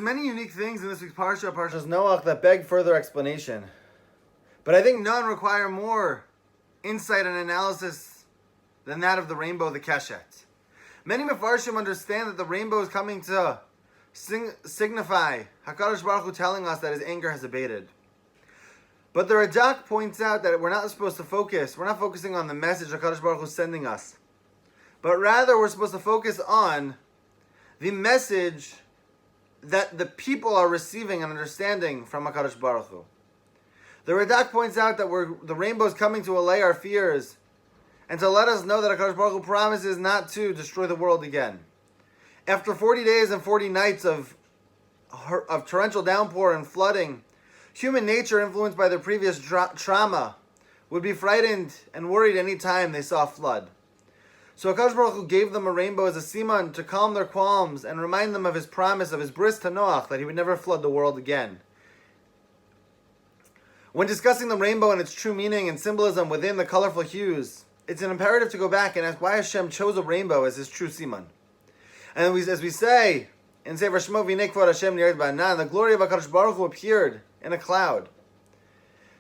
many unique things in this week's Parsha, Parshas Noach, that beg further explanation. But I think none require more insight and analysis than that of the rainbow, the Keshet. Many Mefarshim understand that the rainbow is coming to signify HaKadosh Baruch Hu telling us that his anger has abated. But the Radak points out that we're not supposed to focus. We're not focusing on the message HaKadosh Baruch Hu is sending us. But rather we're supposed to focus on the message that the people are receiving and understanding from HaKadosh Baruch Hu. The Radak points out that the rainbow is coming to allay our fears and to let us know that HaKadosh Baruch Hu promises not to destroy the world again. After 40 days and 40 nights of torrential downpour and flooding, human nature, influenced by their previous trauma, would be frightened and worried any time they saw a flood. So HaKadosh Baruch Hu gave them a rainbow as a siman to calm their qualms and remind them of his promise, of his bris to Noach, that he would never flood the world again. When discussing the rainbow and its true meaning and symbolism within the colorful hues, it's an imperative to go back and ask why Hashem chose a rainbow as his true siman. And as we say in Sefer Shmo, V'nei kvod Hashem nirad ba'anan, the glory of HaKadosh Baruch Hu appeared in a cloud.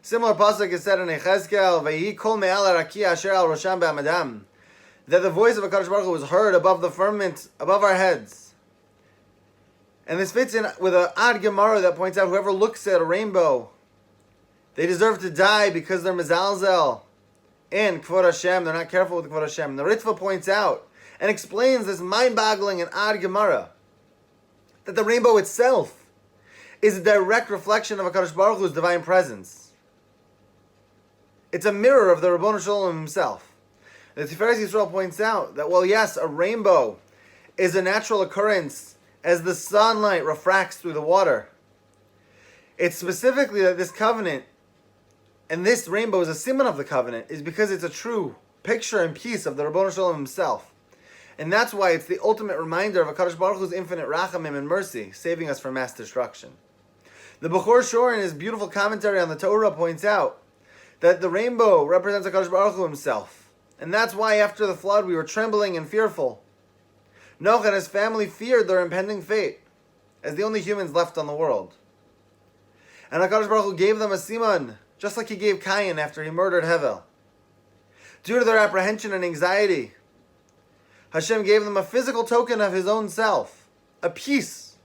Similar pasuk is said in Echezkel, V'yehi kol me'al harakia asher al rosham ba'amadam, that the voice of HaKadosh Baruch Hu was heard above the firmament, above our heads. And this fits in with an Ad Gemara that points out whoever looks at a rainbow, they deserve to die because they're mezalzel in Kvod Hashem. They're not careful with Kvod Hashem. The Ritva points out and explains this mind-boggling and Ad Gemara that the rainbow itself is a direct reflection of HaKadosh Baruch Hu's divine presence. It's a mirror of the Ribbono Shel Olam himself. The Tiferes Yisrael points out that, well, yes, a rainbow is a natural occurrence as the sunlight refracts through the water. It's specifically that this covenant, and this rainbow is a siman of the covenant, is because it's a true picture and piece of the Ribbono Shel Olam himself. And that's why it's the ultimate reminder of HaKadosh Baruch Hu's infinite rachamim and mercy, saving us from mass destruction. The Bechor Shor, in his beautiful commentary on the Torah, points out that the rainbow represents HaKadosh Baruch Hu himself. And that's why after the flood we were trembling and fearful. Noach and his family feared their impending fate as the only humans left on the world. And HaKadosh Baruch Hu gave them a siman, just like he gave Cain after he murdered Hevel. Due to their apprehension and anxiety, Hashem gave them a physical token of his own self, a piece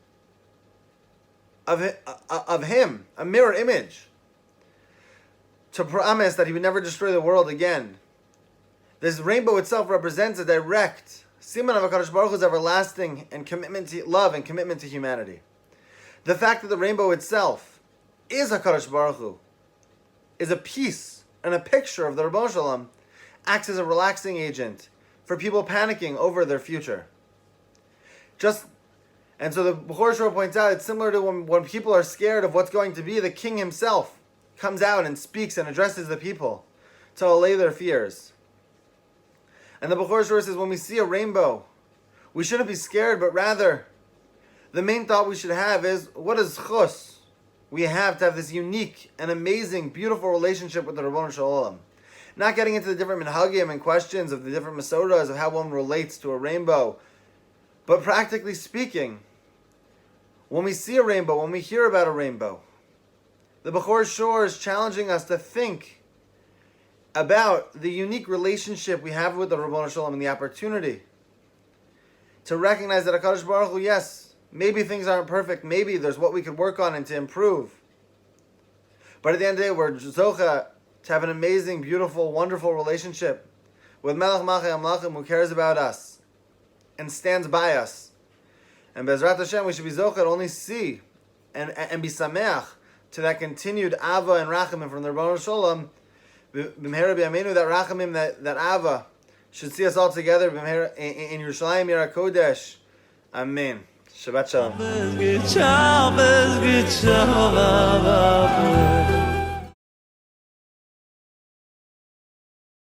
of him, a mirror image, to promise that he would never destroy the world again. This rainbow itself represents a direct siman of HaKadosh Baruch Hu's everlasting and commitment to love and commitment to humanity. The fact that the rainbow itself is HaKadosh Baruch Hu, is a piece and a picture of the Ribbono Shel Olam, acts as a relaxing agent for people panicking over their future. And so the Bechor Shor points out it's similar to when people are scared of what's going to be, the king himself comes out and speaks and addresses the people to allay their fears. And the Bechor Shor says when we see a rainbow, we shouldn't be scared, but rather the main thought we should have is, what is chus? We have to have this unique and amazing, beautiful relationship with the Ribbono Shel Olam. Not getting into the different minhagim and questions of the different masoras of how one relates to a rainbow, but practically speaking, when we see a rainbow, when we hear about a rainbow, the Bechor Shor is challenging us to think about the unique relationship we have with the Ribbono Shel Olam and the opportunity to recognize that HaKadosh Baruch Hu, yes, maybe things aren't perfect, maybe there's what we could work on and to improve. But at the end of the day, we're zocha to have an amazing, beautiful, wonderful relationship with Melech Malchei HaMelachim, who cares about us and stands by us. And Bezrat Hashem, we should be zocha to only see and be sameach to that continued ava and rachamim from the Ribbono Shel Olam. B'mehera b'yameinu, that rachamim, that ava, should see us all together in Yerushalayim, Yer HaKodesh. Amen. Shabbat Shalom.